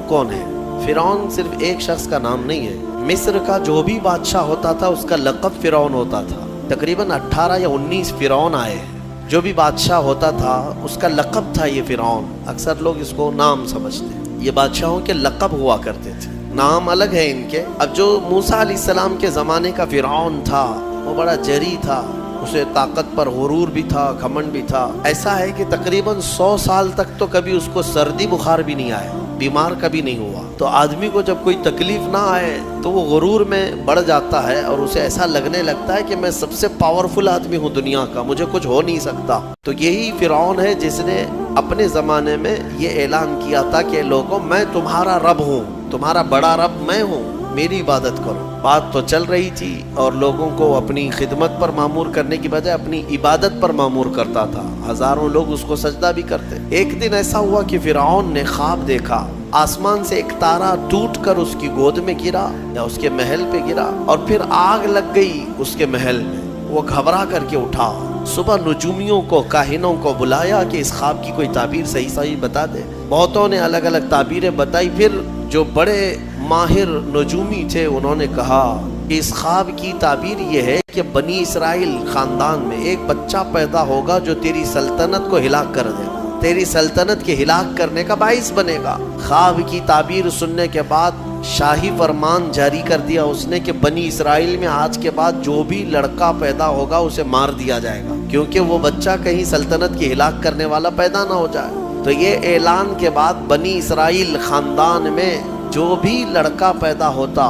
کون ہے؟ فرعون صرف ایک شخص کا نام نہیں ہے، مصر کا جو بھی بادشاہ ہوتا تھا اس کا لقب فرعون ہوتا تھا۔ تقریباً 18 یا 19 فرعون آئے ہیں، جو بھی بادشاہ ہوتا تھا اس کا لقب تھا یہ فرعون۔ اکثر لوگ اس کو نام سمجھتے ہیں، یہ بادشاہوں کے لقب ہوا کرتے تھے، نام الگ ہے ان کے۔ اب جو موسیٰ علیہ السلام کے زمانے کا فرعون تھا وہ بڑا جری تھا، اسے طاقت پر غرور بھی تھا، گھمنڈ بھی تھا۔ ایسا ہے کہ تقریباً 100 سال تک تو کبھی اس کو سردی بخار بھی نہیں آیا، بیمار کبھی نہیں ہوا۔ تو آدمی کو جب کوئی تکلیف نہ آئے تو وہ غرور میں بڑھ جاتا ہے اور اسے ایسا لگنے لگتا ہے کہ میں سب سے پاورفل آدمی ہوں دنیا کا، مجھے کچھ ہو نہیں سکتا۔ تو یہی فرعون ہے جس نے اپنے زمانے میں یہ اعلان کیا تھا کہ لوگوں میں تمہارا رب ہوں، تمہارا بڑا رب میں ہوں، میری عبادت کرو۔ بات تو چل رہی تھی اور لوگوں کو اپنی خدمت پر معمور کرنے کی بجائے اپنی عبادت پر معمور کرتا تھا، ہزاروں لوگ اس کو سجدہ بھی کرتے۔ ایک دن ایسا ہوا کہ فرعون نے خواب دیکھا، آسمان سے ایک تارا ٹوٹ کر اس کی گود میں گرا یا اس کے محل پہ گرا اور پھر آگ لگ گئی اس کے محل میں۔ وہ گھبرا کر کے اٹھا، صبح نجومیوں کو، کاہنوں کو بلایا کہ اس خواب کی کوئی تعبیر صحیح بتا دے۔ بہتوں نے الگ الگ تعبیریں بتائی، پھر جو بڑے ماہر نجومی تھے انہوں نے کہا کہ اس خواب کی تعبیر یہ ہے کہ بنی اسرائیل خاندان میں ایک بچہ پیدا ہوگا جو تیری سلطنت کو ہلاک کر دے گا، تیری سلطنت کے ہلاک کرنے کا باعث بنے گا۔ خواب کی تعبیر سننے کے بعد شاہی فرمان جاری کر دیا اس نے کہ بنی اسرائیل میں آج کے بعد جو بھی لڑکا پیدا ہوگا اسے مار دیا جائے گا، کیونکہ وہ بچہ کہیں سلطنت کی ہلاک کرنے والا پیدا نہ ہو جائے۔ تو یہ اعلان کے بعد بنی اسرائیل خاندان میں جو بھی لڑکا پیدا ہوتا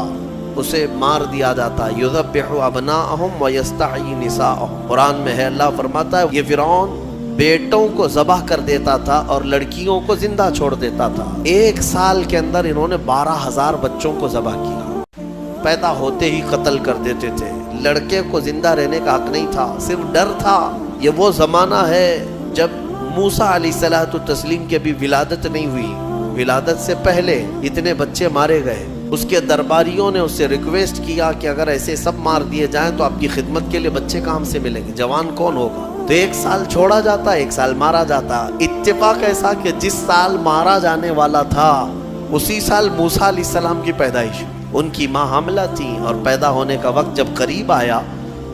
اسے مار دیا جاتا۔ یذبح ابناءہم ویستحیی نساءہم، قرآن میں ہے، اللہ فرماتا ہے یہ فرعون بیٹوں کو ذبح کر دیتا تھا اور لڑکیوں کو زندہ چھوڑ دیتا تھا۔ 1 سال کے اندر انہوں نے 12,000 بچوں کو ذبح کیا، پیدا ہوتے ہی قتل کر دیتے تھے۔ لڑکے کو زندہ رہنے کا حق نہیں تھا، صرف ڈر تھا۔ یہ وہ زمانہ ہے جب موسیٰ علیہ الصلوۃ والتسلیم کی ابھی ولادت نہیں ہوئی، ولادت سے پہلے اتنے بچے مارے گئے۔ اس کے درباریوں نے اس سے ریکویسٹ کیا کہ اگر ایسے سب مار دیے جائیں تو آپ کی خدمت کے لیے بچے کہاں سے ملیں گے، جوان کون ہوگا؟ تو 1 سال چھوڑا جاتا، 1 سال مارا جاتا۔ اتفاق ایسا کہ جس سال مارا جانے والا تھا اسی سال موسیٰ علیہ السلام کی پیدائش، ان کی ماں حاملہ تھی اور پیدا ہونے کا وقت جب قریب آیا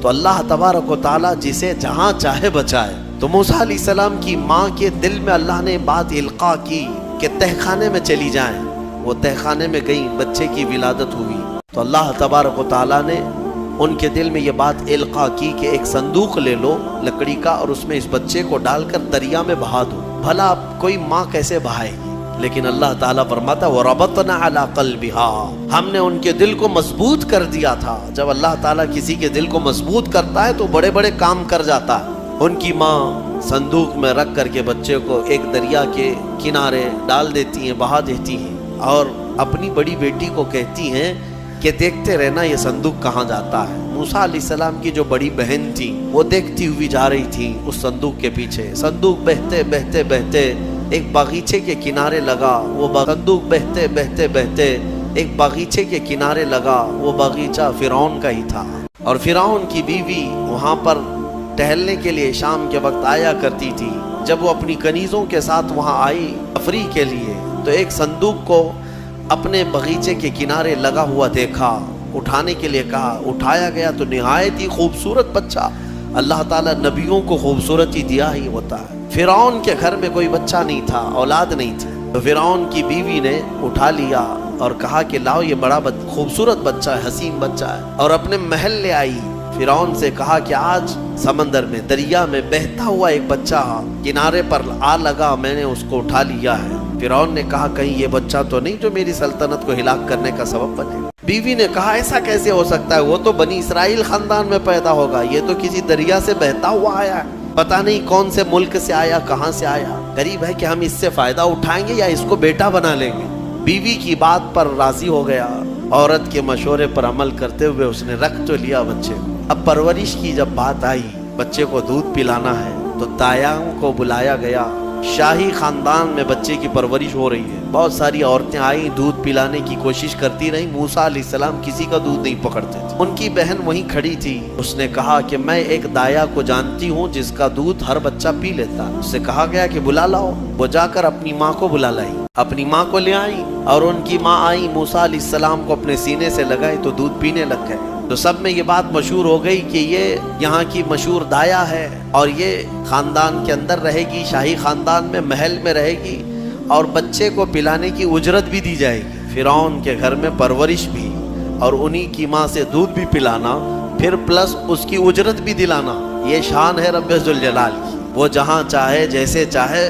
تو اللہ تبارک و تعالیٰ جسے جہاں چاہے بچائے۔ تو موسیٰ علیہ السلام کی ماں کے دل میں اللہ نے بات القاء کی کہ تہخانے میں چلی جائیں۔ وہ تہخانے میں گئیں، بچے کی ولادت ہوئی تو اللہ تبارک و تعالیٰ نے ان کے دل میں یہ بات القاء کی کہ ایک صندوق لے لو لکڑی کا اور اس میں اس بچے کو ڈال کر دریا میں بہا دو۔ بھلا کوئی ماں کیسے بہائے گی؟ لیکن اللہ تعالیٰ فرماتا وَرَبَطْنَا عَلَىٰ قَلْبِهَا، ہم نے ان کے دل کو مضبوط کر دیا تھا۔ جب اللہ تعالیٰ کسی کے دل کو مضبوط کرتا ہے تو بڑے بڑے کام کر جاتا ہے۔ ان کی ماں صندوق میں رکھ کر کے بچے کو ایک دریا کے کنارے ڈال دیتی ہیں، بہا دیتی ہیں اور اپنی بڑی بیٹی کو کہتی ہیں کہ دیکھتے رہنا یہ صندوق کہاں جاتا ہے۔ موسیٰ علیہ السلام کی جو بڑی بہن تھی وہ دیکھتی ہوئی جا رہی تھی اس صندوق کے پیچھے۔ صندوق بہتے بہتے بہتے ایک باغیچے کے کنارے لگا، وہ صندوق بہتے بہتے بہتے ایک باغیچے کے کنارے لگا۔ وہ باغیچہ فرعون کا ہی تھا اور فرعون کی بیوی وہاں پر ٹہلنے کے لیے شام کے وقت آیا کرتی تھی۔ جب وہ اپنی کنیزوں کے ساتھ وہاں آئی تفریح کے لیے تو ایک صندوق کو اپنے باغیچے کے کنارے لگا ہوا دیکھا، اٹھانے کے لیے کہا، اٹھایا گیا تو نہایت ہی خوبصورت بچہ۔ اللہ تعالیٰ نبیوں کو خوبصورتی دیا ہی ہوتا ہے۔ فرعون کے گھر میں کوئی بچہ نہیں تھا، اولاد نہیں تھی، تو فرعون کی بیوی نے اٹھا لیا اور کہا کہ لاؤ یہ بڑا خوبصورت بچہ ہے، حسین بچہ ہے، اور اپنے محل لے آئی۔ فرعون سے کہا کہ آج سمندر میں، دریا میں بہتا ہوا ایک بچہ کنارے پر آ لگا، میں نے اس کو اٹھا لیا ہے۔ فرعون نے کہا کہیں یہ بچہ تو نہیں جو میری سلطنت کو ہلاک کرنے کا سبب بنے گا؟ بیوی نے کہا ایسا کیسے ہو سکتا ہے، وہ تو بنی اسرائیل خاندان میں پیدا ہوگا، یہ تو کسی دریا سے بہتا ہوا آیا ہے، پتہ نہیں کون سے ملک سے آیا، کہاں سے آیا۔ قریب ہے کہ ہم اس سے فائدہ اٹھائیں گے یا اس کو بیٹا بنا لیں گے۔ بیوی کی بات پر راضی ہو گیا، عورت کے مشورے پر عمل کرتے ہوئے اس نے رکھ تو لیا بچے کو۔ اب پرورش کی جب بات آئی، بچے کو دودھ پلانا ہے تو دایاں کو بلایا گیا۔ شاہی خاندان میں بچے کی پرورش ہو رہی ہے، بہت ساری عورتیں آئیں، دودھ پلانے کی کوشش کرتی رہیں۔ موسیٰ علیہ السلام کسی کا دودھ نہیں پکڑتے تھے۔ ان کی بہن وہیں کھڑی تھی، اس نے کہا کہ میں ایک دایا کو جانتی ہوں جس کا دودھ ہر بچہ پی لیتا۔ اس سے کہا گیا کہ بلا لاؤ، وہ جا کر اپنی ماں کو بلا لائی۔ اپنی ماں کو لے آئی اور ان کی ماں آئی موسیٰ علیہ السلام کو اپنے سینے سے لگائی تو دودھ پینے لگ گئے. تو سب میں یہ بات مشہور ہو گئی کہ یہ یہاں کی مشہور دایا ہے اور یہ خاندان کے اندر رہے گی، شاہی خاندان میں محل میں رہے گی اور بچے کو پلانے کی اجرت بھی دی جائے گی. فرعون کے گھر میں پرورش بھی اور انہی کی ماں سے دودھ بھی پلانا، پھر پلس اس کی اجرت بھی دلانا. یہ شان ہے رب ذوالجلال کی. وہ جہاں چاہے جیسے چاہے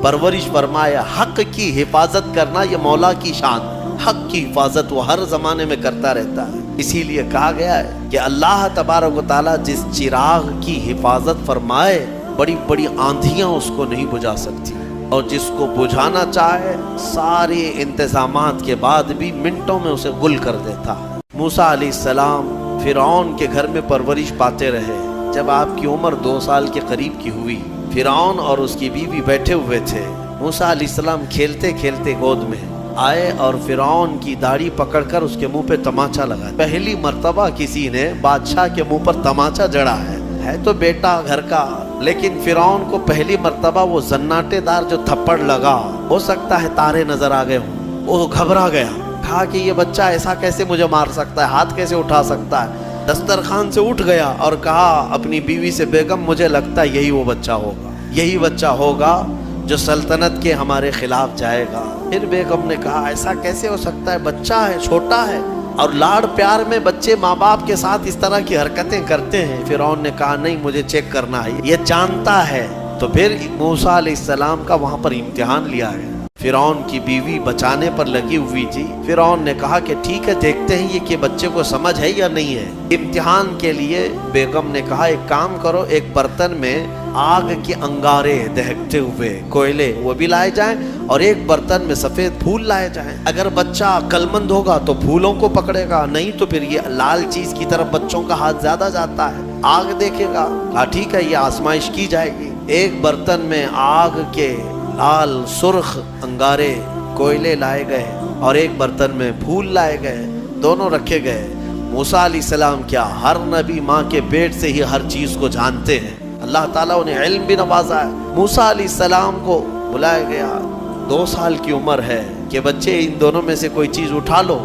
پرورش فرمائے. حق کی حفاظت کرنا یہ مولا کی شان. حق کی حفاظت وہ ہر زمانے میں کرتا رہتا ہے. اسی لیے کہا گیا ہے کہ اللہ تبارک و تعالیٰ جس چراغ کی حفاظت فرمائے بڑی بڑی آندھیاں اس کو نہیں بجھا سکتی، اور جس کو بجھانا چاہے سارے انتظامات کے بعد بھی منٹوں میں اسے گل کر دیتا ہے. موسیٰ علیہ السلام فرعون کے گھر میں پرورش پاتے رہے. جب آپ کی عمر 2 سال کے قریب کی ہوئی، فرعون اور اس کی بیوی بیٹھے ہوئے تھے. موسیٰ علیہ السلام کھیلتے کھیلتے گود میں آئے اور فرعون کی داڑھی پکڑ کر اس کے منہ پہ تماچا لگا. پہلی مرتبہ کسی نے بادشاہ کے منہ پر تماچا جڑا ہے تو بیٹا گھر کا، لیکن فرعون کو پہلی مرتبہ وہ زناٹے دار جو تھپڑ لگا، ہو سکتا ہے تارے نظر آ گئے ہوں. وہ گھبرا گیا، کہا کہ یہ بچہ ایسا کیسے مجھے مار سکتا ہے، ہاتھ کیسے اٹھا سکتا ہے. دسترخوان سے اٹھ گیا اور کہا اپنی بیوی سے، بیگم مجھے لگتا ہے یہی وہ بچہ ہوگا، یہی بچہ ہوگا جو سلطنت کے ہمارے خلاف جائے گا. پھر بیگم نے کہا ایسا کیسے ہو سکتا ہے، بچہ ہے، چھوٹا ہے، اور لاڑ پیار میں بچے ماں باپ کے ساتھ اس طرح کی حرکتیں کرتے ہیں. فرعون نے کہا نہیں، مجھے چیک کرنا ہے، یہ جانتا ہے. تو پھر موسیٰ علیہ السلام کا وہاں پر امتحان لیا گیا. فرعون کی بیوی بچانے پر لگی ہوئی تھی. فرعون نے کہا کہ ٹھیک ہے، دیکھتے ہیں یہ کہ بچے کو سمجھ ہے یا نہیں ہے. امتحان کے لیے بیگم نے کہا ایک کام کرو، ایک برتن میں آگ کے انگارے دہکتے ہوئے کوئلے وہ بھی لائے جائیں اور ایک برتن میں سفید پھول لائے جائیں. اگر بچہ عقل مند ہوگا تو پھولوں کو پکڑے گا، نہیں تو پھر یہ لال چیز کی طرف بچوں کا ہاتھ زیادہ جاتا ہے، آگ دیکھے گا. کہا ٹھیک ہے، یہ آزمائش کی جائے گی. ایک برتن میں آگ کے لال سرخ انگارے کوئلے لائے گئے اور ایک برتن میں پھول لائے گئے، دونوں رکھے گئے. موسیٰ علیہ السلام کیا ہر نبی ماں کے پیٹ سے ہی ہر چیز کو جانتے ہیں. اللہ تعالیٰ انہیں علم بھی نوازا ہے. موسیٰ علیہ السلام کو بلایا گیا. 2 سال کی عمر ہے کہ بچے ان دونوں میں سے کوئی چیز اٹھا لو.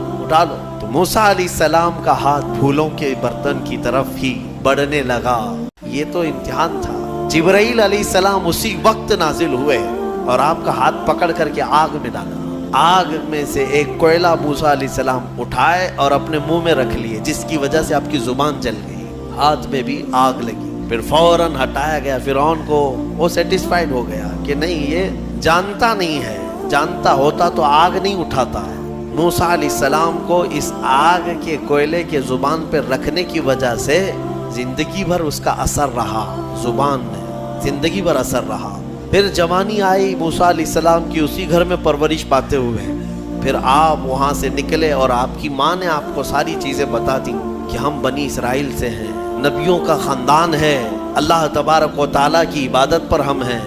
تو موسیٰ علیہ السلام کا ہاتھ پھولوں کے برتن کی طرف ہی بڑھنے لگا. یہ تو امتحان تھا. جبرائیل علیہ السلام اسی وقت نازل ہوئے اور آپ کا ہاتھ پکڑ کر کے آگ میں ڈالا. آگ میں سے ایک کوئلہ موسیٰ علیہ السلام اٹھائے اور اپنے منہ میں رکھ لیے، جس کی وجہ سے آپ کی زبان جل گئی، ہاتھ میں بھی آگ لگی. پھر فوراً ہٹایا گیا. فرعون کو وہ سیٹسفائیڈ ہو گیا کہ نہیں، یہ جانتا نہیں ہے، جانتا ہوتا تو آگ نہیں اٹھاتا ہے. موسیٰ علیہ السلام کو اس آگ کے کوئلے کے زبان پہ رکھنے کی وجہ سے زندگی بھر اس کا اثر رہا، زبان میں زندگی بھر اثر رہا. پھر جوانی آئی موسیٰ علیہ السلام کی، اسی گھر میں پرورش پاتے ہوئے. پھر آپ وہاں سے نکلے اور آپ کی ماں نے آپ کو ساری چیزیں بتا دیں کہ ہم بنی اسرائیل سے ہیں، نبیوں کا خاندان ہے، اللہ تبارک و تعالیٰ کی عبادت پر ہم ہیں،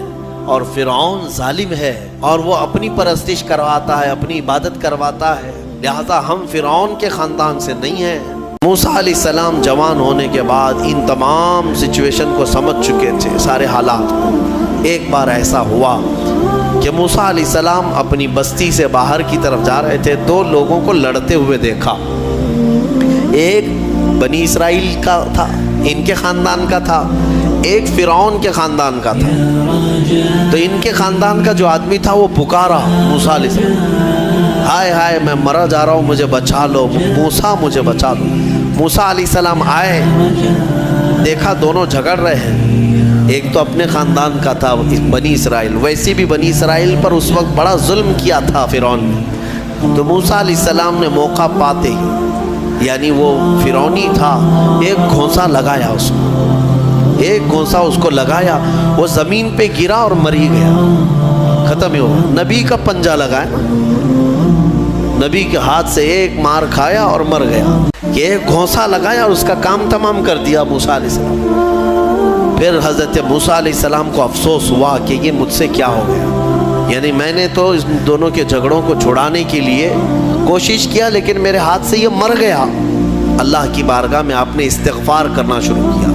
اور فرعون ظالم ہے اور وہ اپنی پرستش کرواتا ہے، اپنی عبادت کرواتا ہے، لہذا ہم فرعون کے خاندان سے نہیں ہیں. موسیٰ علیہ السلام جوان ہونے کے بعد ان تمام سچویشن کو سمجھ چکے تھے، سارے حالات. ایک بار ایسا ہوا کہ موسیٰ علیہ السلام اپنی بستی سے باہر کی طرف جا رہے تھے. 2 لوگوں کو لڑتے ہوئے دیکھا. ایک بنی اسرائیل کا تھا، ان کے خاندان کا تھا، ایک فرعون کے خاندان کا تھا. تو ان کے خاندان کا جو آدمی تھا وہ پکارا موسیٰ علیہ السلام، ہائے ہائے میں مرا جا رہا ہوں، مجھے بچا لو موسیٰ، مجھے بچا لو. موسیٰ علیہ السلام آئے، دیکھا دونوں جھگڑ رہے ہیں. ایک تو اپنے خاندان کا تھا بنی اسرائیل، ویسے بھی بنی اسرائیل پر اس وقت بڑا ظلم کیا تھا فرعون نے. تو موسیٰ علیہ السلام نے موقع پاتے ہی، یعنی وہ فرعونی تھا، ایک گھونسا لگایا اس کو، ایک گھونسا اس کو لگایا، وہ زمین پہ گرا اور مری گیا، ختم ہی ہو گیا. نبی کا پنجہ لگایا، نبی کے ہاتھ سے ایک مار کھایا اور مر گیا. یہ ایک گھونسا لگایا اور اس کا کام تمام کر دیا موسیٰ علیہ السلام. پھر حضرت موسیٰ علیہ السلام کو افسوس ہوا کہ یہ مجھ سے کیا ہو گیا، یعنی میں نے تو اس دونوں کے جھگڑوں کو چھڑانے کے لیے کوشش کیا لیکن میرے ہاتھ سے یہ مر گیا. اللہ کی بارگاہ میں آپ نے استغفار کرنا شروع کیا.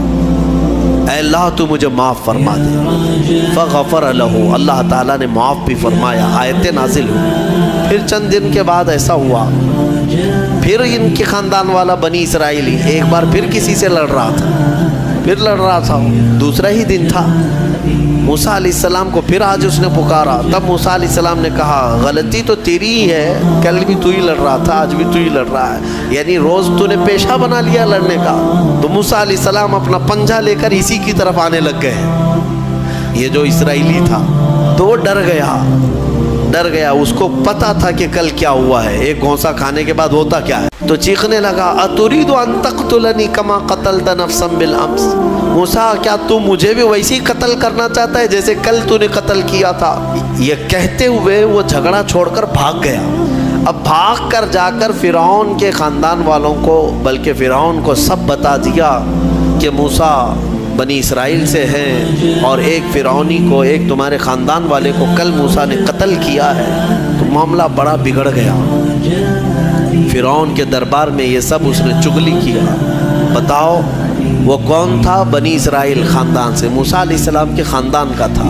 اے اللہ تو مجھے معاف فرما دے. فغفر لہو، اللہ تعالیٰ نے معاف بھی فرمایا، آیتیں نازل ہوئی. پھر چند دن کے بعد ایسا ہوا، پھر ان کے خاندان والا بنی اسرائیلی ایک بار پھر کسی سے لڑ رہا تھا. دوسرا ہی دن تھا. موسیٰ علیہ السلام کو پھر آج اس نے پکارا. تب موسیٰ علیہ السلام نے کہا غلطی تو تیری ہی ہے، کل بھی تو ہی لڑ رہا تھا، آج بھی تو ہی لڑ رہا ہے، یعنی روز تو نے پیشہ بنا لیا لڑنے کا. تو موسیٰ علیہ السلام اپنا پنجہ لے کر اسی کی طرف آنے لگ گئے. یہ جو اسرائیلی تھا تو وہ ڈر گیا. اس کو پتا تھا کہ کل کیا ہوا ہے، ایک گھونسا کھانے کے بعد ہوتا کیا ہے. تو چیخنے لگا اتريد ان تقتلني كما قتلت نفسا بالامس. موسیٰ کیا تو مجھے بھی ویسے ہی قتل کرنا چاہتا ہے جیسے کل تو نے قتل کیا تھا؟ یہ کہتے ہوئے وہ جھگڑا چھوڑ کر بھاگ گیا. اب بھاگ کر جا کر فرعون کے خاندان والوں کو، بلکہ فرعون کو سب بتا دیا کہ موسیٰ بنی اسرائیل سے ہیں اور ایک فرعونی کو، ایک تمہارے خاندان والے کو کل موسیٰ نے قتل کیا ہے. تو معاملہ بڑا بگڑ گیا. فرعون کے دربار میں یہ سب اس نے چغلی کیا. بتاؤ وہ کون تھا؟ بنی اسرائیل خاندان سے، موسیٰ علیہ السلام کے خاندان کا تھا.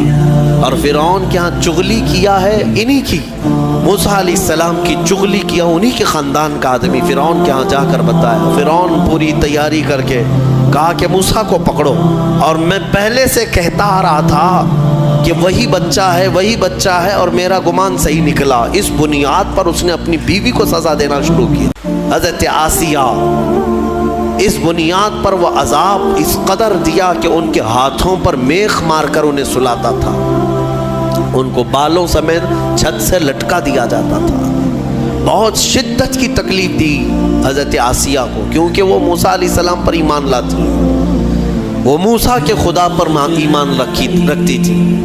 اور فرعون کے ہاں چغلی کیا ہے انہی کی، موسیٰ علیہ السلام کی چغلی کیا انہی کے خاندان کا آدمی فرعون کے ہاں جا کر بتایا. فرعون پوری تیاری کر کے کہا کہ موسیٰ کو پکڑو. اور میں پہلے سے کہتا آ رہا تھا کہ وہی بچہ ہے اور میرا گمان صحیح نکلا. اس بنیاد پر اس نے اپنی بیوی کو سزا دینا شروع کیا، حضرت آسیہ. اس بنیاد پر وہ عذاب اس قدر دیا کہ ان کے ہاتھوں پر میخ مار کر انہیں سلاتا تھا، ان کو بالوں سمیت چھت سے لٹکا دیا جاتا تھا. بہت شدت کی تکلیف دی حضرت آسیہ کو، کیونکہ وہ موسیٰ علیہ السلام پر ایمان لاتی، وہ موسیٰ کے خدا پر ایمان رکھتی تھی.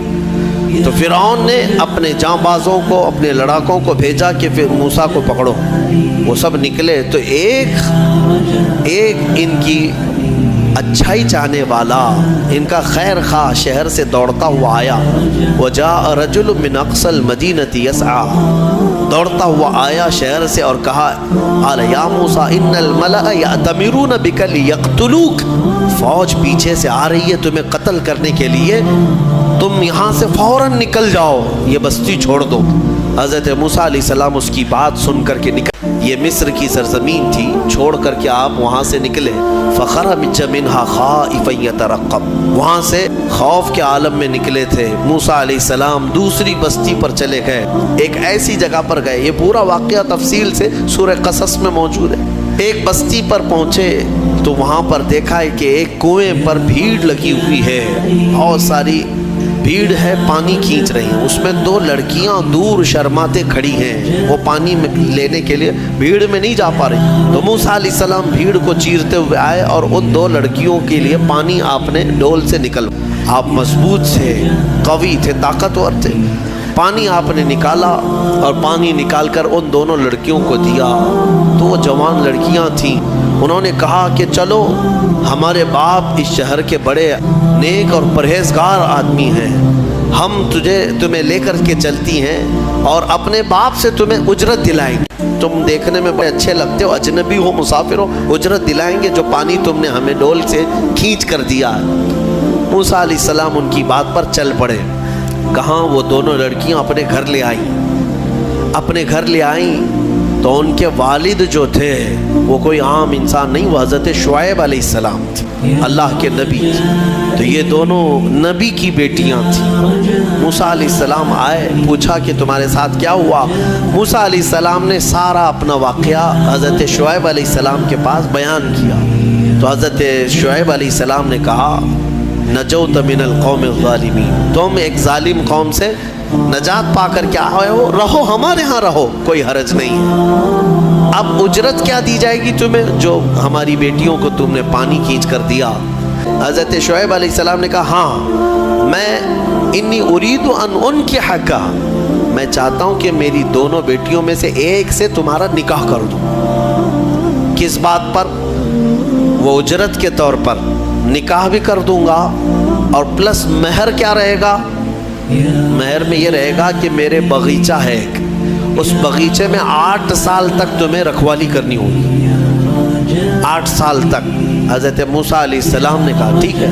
تو فرعون نے اپنے جانبازوں کو، اپنے لڑاکوں کو بھیجا کہ پھر موسیٰ کو پکڑو. وہ سب نکلے تو ایک ان کی اچھائی چاہنے والا، ان کا خیر خواہ شہر سے دوڑتا ہوا آیا. وجاء رجل من اقصى المدینة يسعى، دوڑتا ہوا آیا شہر سے اور کہا قال یا موسیٰ ان الملأ یأتمرون بک لیقتلوک، فوج پیچھے سے آ رہی ہے تمہیں قتل کرنے کے لیے، تم یہاں سے فوراً نکل جاؤ، یہ بستی چھوڑ دو. حضرت موسیٰ علیہ السلام اس کی بات سن کر کے نکل. یہ مصر کی سرزمین تھی، چھوڑ کر کے آپ وہاں سے نکلے. فخرج منها خائفا يترقب، وہاں سے خوف کے عالم میں نکلے تھے. موسیٰ علیہ السلام دوسری بستی پر چلے گئے، ایک ایسی جگہ پر گئے. یہ پورا واقعہ تفصیل سے سورہ قصص میں موجود ہے. ایک بستی پر پہنچے تو وہاں پر دیکھا ہے کہ ایک کنویں پر بھیڑ لگی ہوئی ہے، بہت ساری بھیڑ ہے، پانی کھینچ رہی ہیں. اس میں دو لڑکیاں دور شرماتے کھڑی ہیں، وہ پانی میں لینے کے لیے بھیڑ میں نہیں جا پا رہی. تو موسیٰ علیہ السلام بھیڑ کو چیرتے ہوئے آئے اور ان دو لڑکیوں کے لیے پانی آپ نے ڈول سے نکل. آپ مضبوط تھے، قوی تھے، طاقتور تھے. پانی آپ نے نکالا اور پانی نکال کر ان دونوں لڑکیوں کو دیا. تو وہ جوان لڑکیاں تھیں. انہوں نے کہا کہ چلو، ہمارے باپ اس شہر کے بڑے نیک اور پرہیزگار آدمی ہیں، ہم تمہیں لے کر کے چلتی ہیں اور اپنے باپ سے تمہیں اجرت دلائیں گے. تم دیکھنے میں بڑے اچھے لگتے ہو، اجنبی ہو، مسافر ہو، اجرت دلائیں گے جو پانی تم نے ہمیں ڈول سے کھینچ کر دیا ہے. موسیٰ علیہ السلام ان کی بات پر چل پڑے. کہاں وہ دونوں لڑکیاں اپنے گھر لے آئیں تو ان کے والد جو تھے وہ کوئی عام انسان نہیں، وہ حضرت شعیب علیہ السلام تھے، اللہ کے نبی تھے. تو یہ دونوں نبی کی بیٹیاں تھیں. موسیٰ علیہ السلام آئے، پوچھا کہ تمہارے ساتھ کیا ہوا. موسیٰ علیہ السلام نے سارا اپنا واقعہ حضرت شعیب علیہ السلام کے پاس بیان کیا. تو حضرت شعیب علیہ السلام نے کہا نجوت من القوم الظالمین، تم ایک ظالم قوم سے نجات پا کر کیا آئے ہو، رہو ہمارے ہاں، رہو، کوئی حرج نہیں ہے. اب اجرت کیا دی جائے گی تمہیں جو ہماری بیٹیوں کو تم نے پانی کھینچ کر دیا؟ حضرت شعیب علیہ السلام نے کہا ہاں، میں انی ارید ان انکحکا، میں چاہتا ہوں کہ میری دونوں بیٹیوں میں سے ایک سے تمہارا نکاح کر دوں. کس بات پر؟ وہ اجرت کے طور پر نکاح بھی کر دوں گا اور پلس مہر کیا رہے گا؟ مہر میں یہ رہے گا کہ میرے باغیچہ ہے ایک، اس باغیچے میں 8 سال تک تمہیں رکھوالی کرنی ہوگی، 8 سال تک. حضرت موسیٰ علیہ السلام نے کہا ٹھیک ہے.